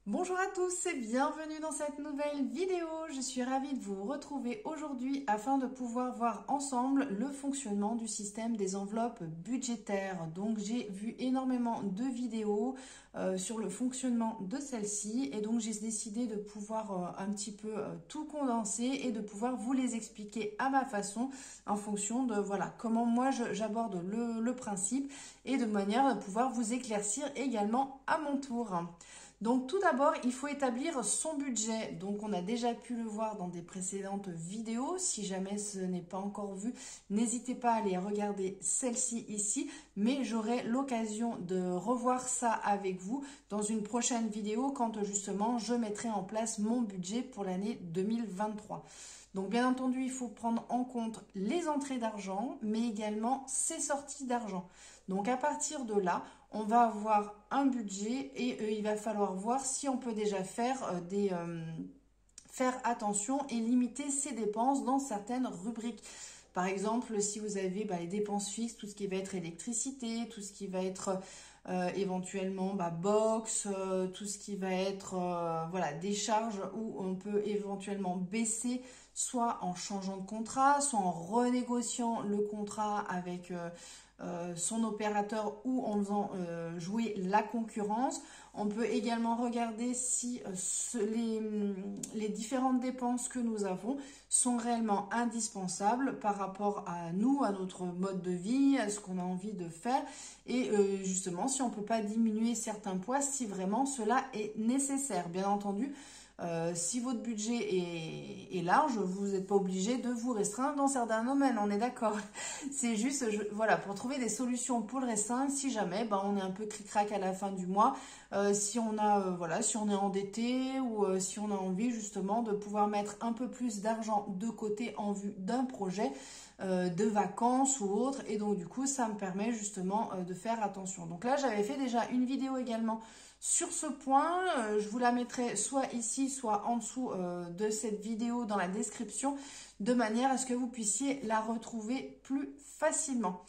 Bonjour à tous et bienvenue dans cette nouvelle vidéo. Je suis ravie de vous retrouver aujourd'hui afin de pouvoir voir ensemble le fonctionnement du système des enveloppes budgétaires. Donc j'ai vu énormément de vidéos sur le fonctionnement de celle-ci et donc j'ai décidé de pouvoir un petit peu tout condenser et de pouvoir vous les expliquer à ma façon en fonction de voilà comment moi j'aborde le principe et de manière de pouvoir vous éclaircir également à mon tour. Donc tout d'abord, il faut établir son budget. Donc on a déjà pu le voir dans des précédentes vidéos. Si jamais ce n'est pas encore vu, n'hésitez pas à aller regarder celle-ci ici. Mais j'aurai l'occasion de revoir ça avec vous dans une prochaine vidéo quand justement je mettrai en place mon budget pour l'année 2023. Donc bien entendu, il faut prendre en compte les entrées d'argent, mais également ses sorties d'argent. Donc à partir de là, on va avoir un budget et il va falloir voir si on peut déjà faire faire attention et limiter ses dépenses dans certaines rubriques. Par exemple, si vous avez les dépenses fixes, tout ce qui va être électricité, tout ce qui va être éventuellement box, tout ce qui va être voilà, des charges où on peut éventuellement baisser soit en changeant de contrat, soit en renégociant le contrat avec son opérateur ou en faisant jouer la concurrence. On peut également regarder si les différentes dépenses que nous avons sont réellement indispensables par rapport à nous, à notre mode de vie, à ce qu'on a envie de faire et justement si on ne peut pas diminuer certains poids si vraiment cela est nécessaire. Bien entendu, si votre budget est large, vous n'êtes pas obligé de vous restreindre dans certains domaines, on est d'accord. C'est juste, voilà, pour trouver des solutions pour le restreindre, si jamais on est un peu cric-crac à la fin du mois, si on a, voilà, si on est endetté ou si on a envie justement de pouvoir mettre un peu plus d'argent de côté en vue d'un projet, de vacances ou autre, et donc du coup ça me permet justement de faire attention. Donc là j'avais fait déjà une vidéo également sur ce point, je vous la mettrai soit ici soit en dessous de cette vidéo dans la description de manière à ce que vous puissiez la retrouver plus facilement.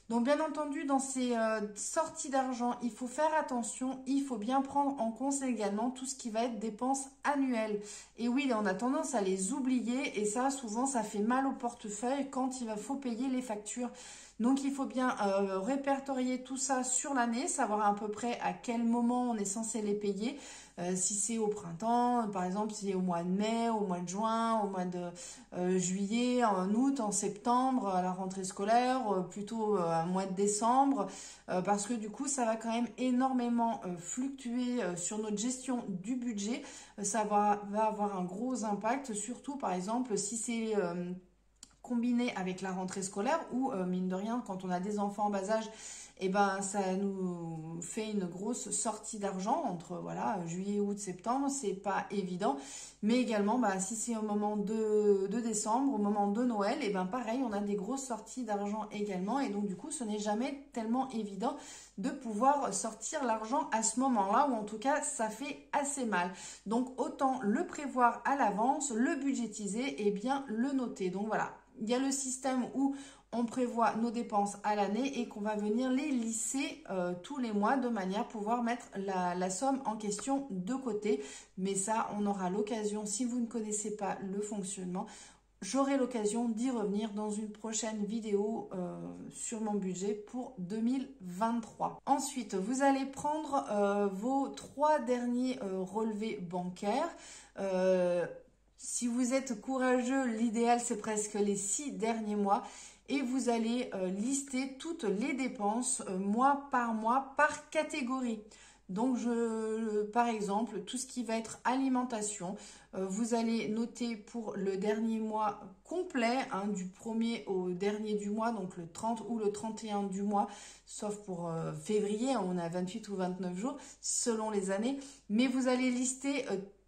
Donc bien entendu, dans ces sorties d'argent, il faut faire attention, il faut bien prendre en compte également tout ce qui va être dépenses annuelles. Et oui, on a tendance à les oublier et ça, souvent, ça fait mal au portefeuille quand il faut payer les factures. Donc il faut bien répertorier tout ça sur l'année, savoir à peu près à quel moment on est censé les payer. Si c'est au printemps, par exemple, si c'est au mois de mai, au mois de juin, au mois de juillet, en août, en septembre, à la rentrée scolaire, plutôt un mois de décembre, parce que du coup, ça va quand même énormément fluctuer sur notre gestion du budget. Ça va avoir un gros impact, surtout par exemple si c'est combiné avec la rentrée scolaire ou mine de rien, quand on a des enfants en bas âge, et ça nous fait une grosse sortie d'argent entre voilà juillet, août, septembre, c'est pas évident. Mais également si c'est au moment de décembre, au moment de Noël, et pareil, on a des grosses sorties d'argent également et donc du coup ce n'est jamais tellement évident de pouvoir sortir l'argent à ce moment-là, ou en tout cas ça fait assez mal. Donc autant le prévoir à l'avance, le budgétiser et bien le noter. Donc voilà, il y a le système où on prévoit nos dépenses à l'année et qu'on va venir les lisser tous les mois de manière à pouvoir mettre la somme en question de côté. Mais ça, on aura l'occasion, si vous ne connaissez pas le fonctionnement, j'aurai l'occasion d'y revenir dans une prochaine vidéo sur mon budget pour 2023. Ensuite, vous allez prendre vos 3 derniers relevés bancaires. Si vous êtes courageux, l'idéal c'est presque les 6 derniers mois et vous allez lister toutes les dépenses mois, par catégorie. Donc, par exemple, tout ce qui va être alimentation, vous allez noter pour le dernier mois complet, du 1er au dernier du mois, donc le 30 ou le 31 du mois, sauf pour février, on a 28 ou 29 jours selon les années, mais vous allez lister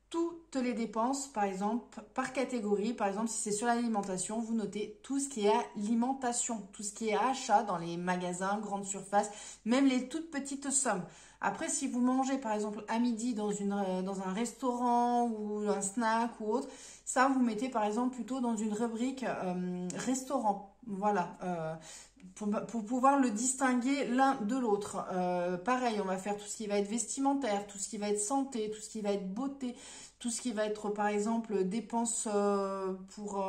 toutes les dépenses, par exemple, par catégorie. Par exemple, si c'est sur l'alimentation, vous notez tout ce qui est alimentation, tout ce qui est achat dans les magasins, grandes surfaces, même les toutes petites sommes. Après, si vous mangez, par exemple, à midi dans un restaurant ou un snack ou autre, ça, vous mettez, par exemple, plutôt dans une rubrique restaurant. Voilà. pour pouvoir le distinguer l'un de l'autre. Pareil, on va faire tout ce qui va être vestimentaire, tout ce qui va être santé, tout ce qui va être beauté, tout ce qui va être par exemple dépenses pour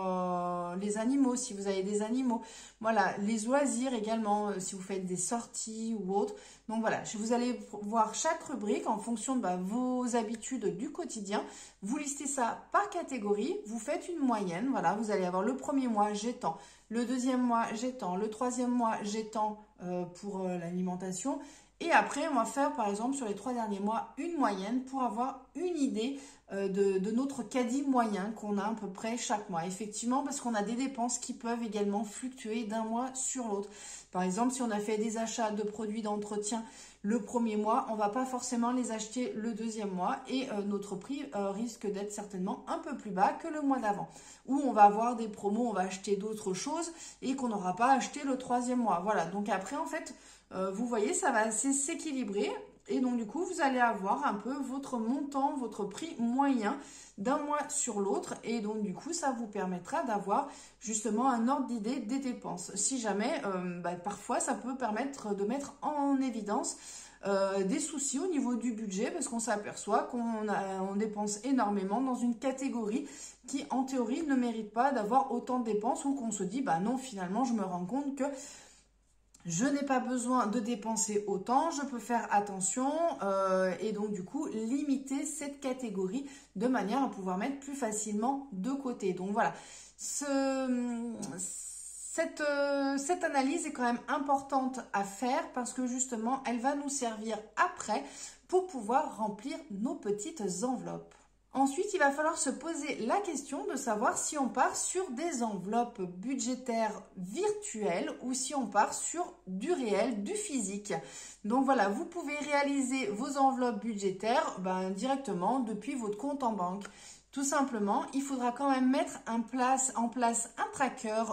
les animaux, si vous avez des animaux. Voilà, les loisirs également, si vous faites des sorties ou autres. Donc voilà, vous allez voir chaque rubrique en fonction de vos habitudes du quotidien. Vous listez ça par catégorie, vous faites une moyenne. Voilà, vous allez avoir le premier mois, j'ai tant. Le deuxième mois, j'ai tant. Le troisième mois, j'ai tant pour l'alimentation. Et après, on va faire, par exemple, sur les 3 derniers mois, une moyenne pour avoir une idée de notre caddie moyen qu'on a à peu près chaque mois. Effectivement, parce qu'on a des dépenses qui peuvent également fluctuer d'un mois sur l'autre. Par exemple, si on a fait des achats de produits d'entretien le premier mois, on ne va pas forcément les acheter le deuxième mois et notre prix risque d'être certainement un peu plus bas que le mois d'avant. Ou on va avoir des promos, on va acheter d'autres choses et qu'on n'aura pas acheté le troisième mois. Voilà, donc après en fait, vous voyez, ça va s'équilibrer. Et donc, du coup, vous allez avoir un peu votre montant, votre prix moyen d'un mois sur l'autre. Et donc, du coup, ça vous permettra d'avoir justement un ordre d'idée des dépenses. Si jamais, parfois, ça peut permettre de mettre en évidence des soucis au niveau du budget parce qu'on s'aperçoit qu'on dépense énormément dans une catégorie qui, en théorie, ne mérite pas d'avoir autant de dépenses ou qu'on se dit, bah non, finalement, je me rends compte que je n'ai pas besoin de dépenser autant, je peux faire attention et donc du coup limiter cette catégorie de manière à pouvoir mettre plus facilement de côté. Donc voilà, cette analyse est quand même importante à faire parce que justement elle va nous servir après pour pouvoir remplir nos petites enveloppes. Ensuite, il va falloir se poser la question de savoir si on part sur des enveloppes budgétaires virtuelles ou si on part sur du réel, du physique. Donc voilà, vous pouvez réaliser vos enveloppes budgétaires directement depuis votre compte en banque. Tout simplement, il faudra quand même mettre en place un tracker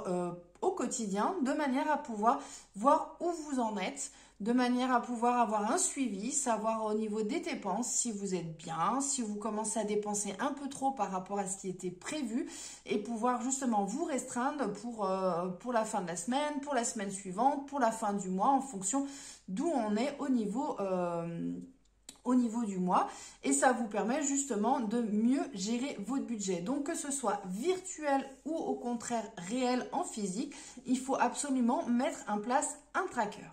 au quotidien de manière à pouvoir voir où vous en êtes, de manière à pouvoir avoir un suivi, savoir au niveau des dépenses si vous êtes bien, si vous commencez à dépenser un peu trop par rapport à ce qui était prévu et pouvoir justement vous restreindre pour la fin de la semaine, pour la semaine suivante, pour la fin du mois en fonction d'où on est au niveau du mois et ça vous permet justement de mieux gérer votre budget. Donc que ce soit virtuel ou au contraire réel en physique, il faut absolument mettre en place un tracker.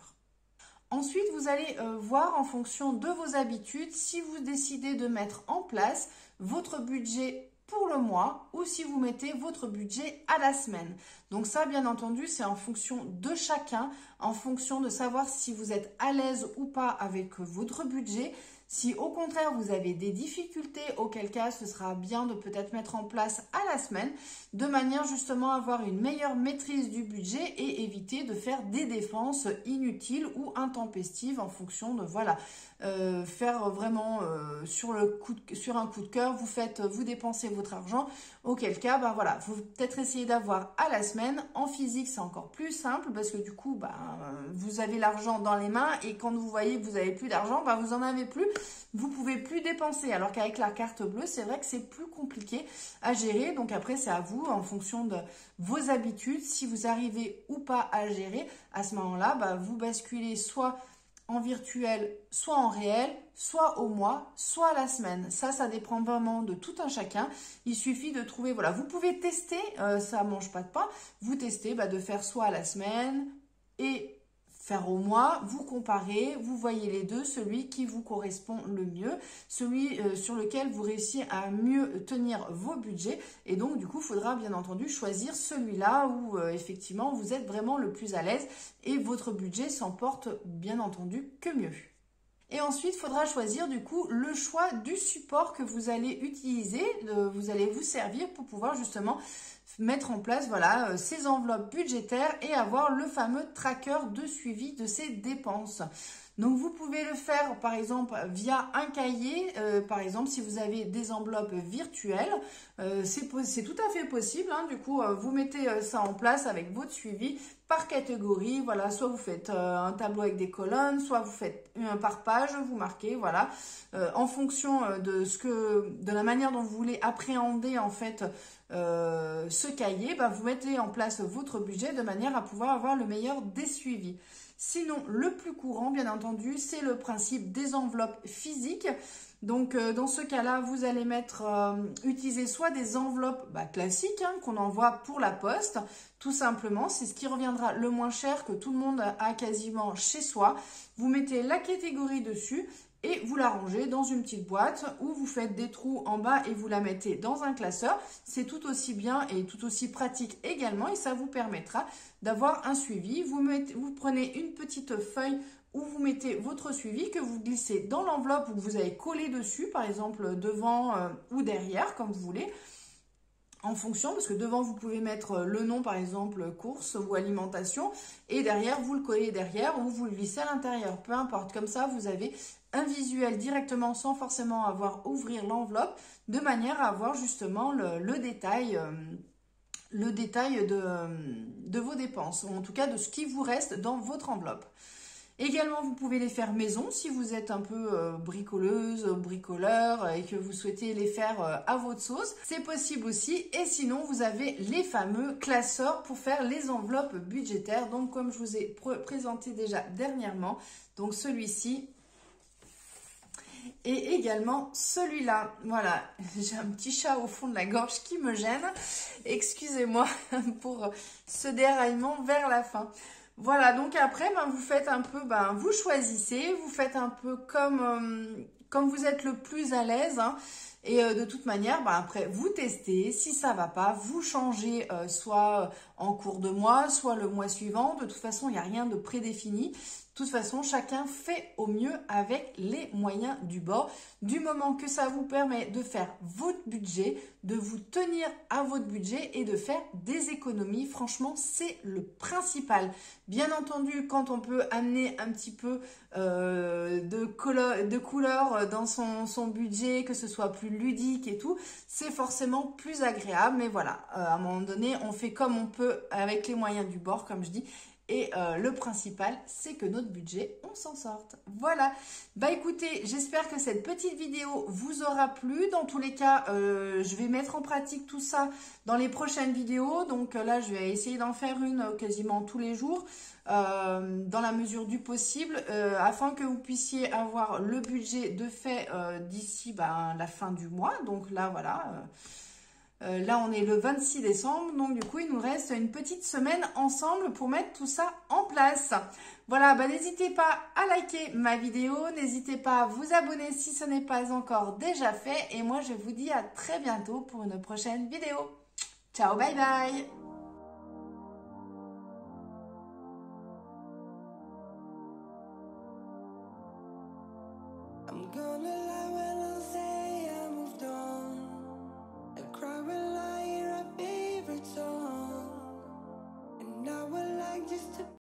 Ensuite, vous allez voir en fonction de vos habitudes si vous décidez de mettre en place votre budget pour le mois ou si vous mettez votre budget à la semaine. Donc ça, bien entendu, c'est en fonction de chacun, en fonction de savoir si vous êtes à l'aise ou pas avec votre budget. Si au contraire vous avez des difficultés, auquel cas ce sera bien de peut-être mettre en place à la semaine, de manière justement à avoir une meilleure maîtrise du budget et éviter de faire des dépenses inutiles ou intempestives en fonction de faire vraiment sur un coup de cœur, vous dépensez votre argent, auquel cas vous peut-être essayer d'avoir à la semaine. En physique c'est encore plus simple parce que du coup vous avez l'argent dans les mains et quand vous voyez que vous n'avez plus d'argent, vous en avez plus, vous pouvez plus dépenser, alors qu'avec la carte bleue c'est vrai que c'est plus compliqué à gérer. Donc après c'est à vous en fonction de vos habitudes, si vous arrivez ou pas à gérer. À ce moment-là vous basculez soit en virtuel, soit en réel, soit au mois, soit à la semaine. Ça dépend vraiment de tout un chacun. Il suffit de trouver, vous pouvez tester, ça mange pas de pain, vous testez de faire soit à la semaine et faire au mois, vous comparez, vous voyez les deux, celui qui vous correspond le mieux, celui sur lequel vous réussissez à mieux tenir vos budgets. Et donc, du coup, il faudra bien entendu choisir celui-là où effectivement, vous êtes vraiment le plus à l'aise et votre budget s'en porte bien entendu que mieux. Et ensuite, il faudra choisir du coup le choix du support que vous allez utiliser, vous allez vous servir pour pouvoir justement mettre en place ces enveloppes budgétaires et avoir le fameux tracker de suivi de ces dépenses. Donc vous pouvez le faire par exemple via un cahier, par exemple si vous avez des enveloppes virtuelles, c'est tout à fait possible, hein. Du coup vous mettez ça en place avec votre suivi par catégorie, voilà, soit vous faites un tableau avec des colonnes, soit vous faites un par page, vous marquez, voilà, en fonction de la manière dont vous voulez appréhender en fait ce cahier, vous mettez en place votre budget de manière à pouvoir avoir le meilleur des suivis. Sinon, le plus courant, bien entendu, c'est le principe des enveloppes physiques. Donc, dans ce cas-là, vous allez utiliser soit des enveloppes classiques qu'on envoie pour la poste, tout simplement. C'est ce qui reviendra le moins cher que tout le monde a quasiment chez soi. Vous mettez la catégorie dessus et vous la rangez dans une petite boîte où vous faites des trous en bas et vous la mettez dans un classeur. C'est tout aussi bien et tout aussi pratique également et ça vous permettra d'avoir un suivi. Vous prenez une petite feuille où vous mettez votre suivi que vous glissez dans l'enveloppe où vous avez collé dessus, par exemple devant ou derrière, comme vous voulez. En fonction, parce que devant, vous pouvez mettre le nom, par exemple, course ou alimentation, et derrière, vous le collez derrière ou vous le glissez à l'intérieur, peu importe. Comme ça, vous avez un visuel directement sans forcément avoir à ouvrir l'enveloppe, de manière à avoir justement le détail de vos dépenses, ou en tout cas de ce qui vous reste dans votre enveloppe. Également, vous pouvez les faire maison si vous êtes un peu bricoleuse, bricoleur et que vous souhaitez les faire à votre sauce. C'est possible aussi. Et sinon, vous avez les fameux classeurs pour faire les enveloppes budgétaires. Donc, comme je vous ai présenté déjà dernièrement, donc celui-ci et également celui-là. Voilà, j'ai un petit chat au fond de la gorge qui me gêne. Excusez-moi pour ce déraillement vers la fin. Voilà, donc après, vous faites un peu, vous choisissez, vous faites un peu comme vous êtes le plus à l'aise, hein, et de toute manière, après, vous testez, si ça va pas, vous changez soit en cours de mois, soit le mois suivant. De toute façon, il n'y a rien de prédéfini. De toute façon, chacun fait au mieux avec les moyens du bord. Du moment que ça vous permet de faire votre budget, de vous tenir à votre budget et de faire des économies, franchement, c'est le principal. Bien entendu, quand on peut amener un petit peu de couleur dans son budget, que ce soit plus ludique et tout, c'est forcément plus agréable. Mais voilà, à un moment donné, on fait comme on peut avec les moyens du bord, comme je dis. Et le principal, c'est que notre budget, on s'en sorte. Voilà. Écoutez, j'espère que cette petite vidéo vous aura plu. Dans tous les cas, je vais mettre en pratique tout ça dans les prochaines vidéos. Donc là, je vais essayer d'en faire une quasiment tous les jours, dans la mesure du possible, afin que vous puissiez avoir le budget de fait d'ici la fin du mois. Donc là, voilà. Là, on est le 26 décembre, donc du coup, il nous reste une petite semaine ensemble pour mettre tout ça en place. Voilà, n'hésitez pas à liker ma vidéo, n'hésitez pas à vous abonner si ce n'est pas encore déjà fait. Et moi, je vous dis à très bientôt pour une prochaine vidéo. Ciao, bye bye!